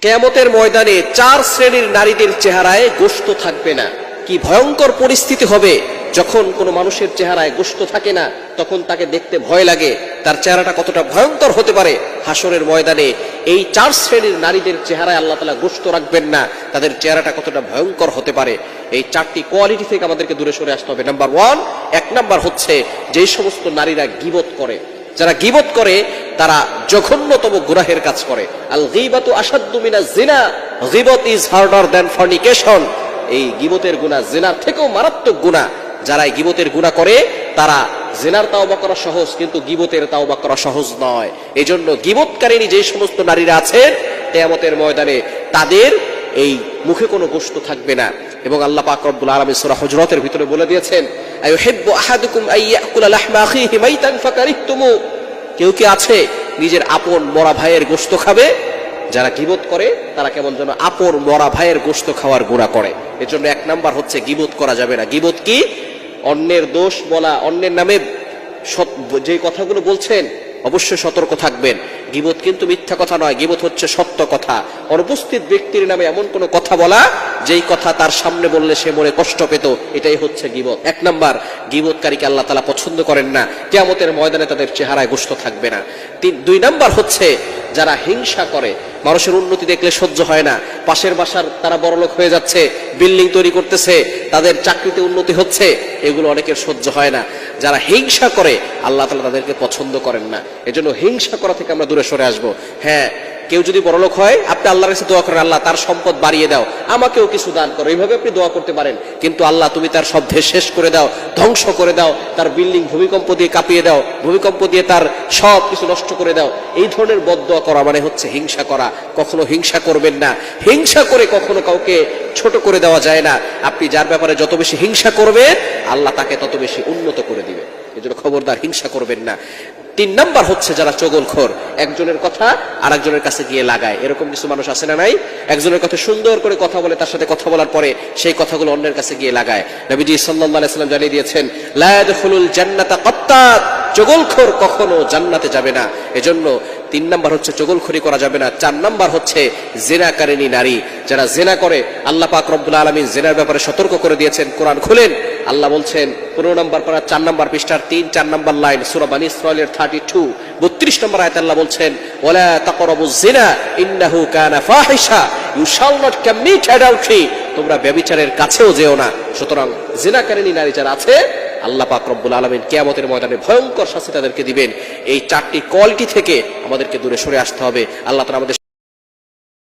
কিয়ামতের ময়দানে 4 শ্রেণীর নারীদের চেহারায় গোশত থাকবে না। কি ভয়ঙ্কর পরিস্থিতি হবে যখন কোনো মানুষের চেহারায় গোশত থাকে না, তখন তাকে দেখতে ভয় লাগে। তার চেহারাটা কতটা ভয়ঙ্কর হতে পারে হাসরের ময়দানে। এই 4 শ্রেণীর নারীদের চেহারায় আল্লাহ তাআলা গোশত রাখবেন না, তাদের চেহারাটা কতটা ভয়ঙ্কর হতে পারে। এই 4টি কোয়ালিটি থেকে আমাদেরকে দূরে সরে আসতে হবে। নাম্বার 1, 1 নাম্বার হচ্ছে যেই সমস্ত নারীরা গীবত করে। যারা গীবত করে তারা জঘন্যতম গুনাহের কাজ করে। আল গীবাতু আশাদ্দু মিনাজ জিনা, গীবত ইজ হার্ডার দ্যান ফর্নিকেশন। এই গীবতের গুনাহ জিনার থেকেও মারাত্মক গুনাহ। যারা এই গীবতের গুনাহ করে তারা জিনার তাওবা করা সহজ, কিন্তু গীবতের তাওবা করা সহজ নয়। এজন্য গীবতকারিনী যে সমস্ত নারীরা আছেন কিয়ামতের ময়দানে তাদের এই মুখে কোনো গোশত থাকবে না। এবং আল্লাহ পাক রব্বুল আলামিন সূরা হুজরাতের ভিতরে বলে দিয়েছেন, আইয়ুহিব্বু আহাদুকুম আইয়াকুলা লাহমা আখিহি মাইতান ফাকারিহতুমু। কেউ কি আছে নিজের আপন মরা ভাইয়ের গোশত খাবে? যারা গীবত করে তারা কেমন যেন আপন মরা ভাইয়ের গোশত খাওয়ার গুনাহ করে। এজন্য 1 নাম্বার হচ্ছে গীবত করা যাবে না। গীবত কি? অন্যের দোষ বলা, অন্যের নামে যে কথাগুলো বলছেন অবশ্যই সতর্ক থাকবেন। গীবত কিন্তু মিথ্যা কথা নয়, গীবত হচ্ছে সত্য কথা। অনুপস্থিত ব্যক্তির নামে এমন কোনো কথা বলা যেই কথা তার সামনে বললে সে মনে কষ্ট পেত, এটাই হচ্ছে গীবত। 1 নাম্বার, গীবতকারীকে আল্লাহ তাআলা পছন্দ করেন না, কিয়ামতের ময়দানে তাদের চেহারায় গোশত থাকবে না। 2 নাম্বার হচ্ছে যারা হিংসা করে। মানুষের উন্নতি দেখলে সহ্য হয় না, পাশের বাসার তারা বড়লোক হয়ে যাচ্ছে, বিল্ডিং তৈরি করতেছে, তাদের চাকরিতে উন্নতি হচ্ছে, এগুলো অনেকের সহ্য হয় না। যারা হিংসা করে আল্লাহ তাআলা তাদেরকে পছন্দ করেন না। এজন্য হিংসা করা থেকে আমরা দূরে সরে আসবো। হ্যাঁ, কেউ যদি বড়লোক হয় আপনি আল্লাহর কাছে দোয়া করেন, আল্লাহ তার সম্পদ বাড়িয়ে দাও, আমাকেও কিছু দান করো, এইভাবে আপনি দোয়া করতে পারেন। কিন্তু আল্লাহ তুমি তার সব শেষ করে দাও, ধ্বংস করে দাও, তার বিল্ডিং ভূমিকম্প দিয়ে কাঁপিয়ে দাও, ভূমিকম্প দিয়ে তার সব কিছু নষ্ট করে দাও, এই ধরনের বদদোয়া করা মানে হচ্ছে হিংসা করা। কখনো হিংসা করবেন না। হিংসা করে কখনো কাউকে ছোট করে দেওয়া যায় না। আপনি যার ব্যাপারে যত বেশি হিংসা করবেন আল্লাহ তাকে তত বেশি উন্নত করে দিবে। এজন্য খবরদার হিংসা করবেন না। 3 নাম্বার হচ্ছে যারা চগলখোর, একজনের কথা আরেকজনের কাছে গিয়ে লাগায়। এরকম কিছু মানুষ আছে না নাই? একজনের কথা সুন্দর করে কথা বলে, তার সাথে কথা বলার পরে সেই কথাগুলো অন্যের কাছে গিয়ে লাগায়। নবীজি সাল্লাল্লাহু আলাইহি ওয়াসাল্লাম জানিয়ে দিয়েছেন, লা ইয়াদখুলুল জান্নাতা কাত্তাত, চগলখোর কখনো জান্নাতে যাবে না। এজন্য 3 নাম্বার হচ্ছে চগলখড়ি করা যাবে না। 4 নাম্বার হচ্ছে জিনাকারিনী নারী। যারা জিনা করে আল্লাহ পাক রব্বুল আলামিন জিনার ব্যাপারে সতর্ক করে দিয়েছেন। কোরআন খুলেন, আল্লাহ বলছেন 15 নম্বর পারা 4 নম্বর পৃষ্ঠার 3-4 নম্বর লাইন, সূরা বনী ইসরাঈলের 32 32 নম্বর আয়াতে আল্লাহ বলছেন, ওয়ালা তাকরাবুজ জিনা ইন্নাহু কানা ফাহিশা, ইউ শাল নট কমিট অ্যাডাল্টারি। তোমরা ব্যভিচারের কাছেও যেও না। সুতরাং জিনাকারিনী নারী যারা আছে আল্লাহ পাক রব্বুল আলামিন কিয়ামতের ময়দানে ভয়ঙ্কর শাস্তি তাদেরকে দিবেন। এই 4টি কোয়ালিটি থেকে আমাদেরকে দূরে সরে আসতে হবে। আল্লাহ তাআলা আমাদের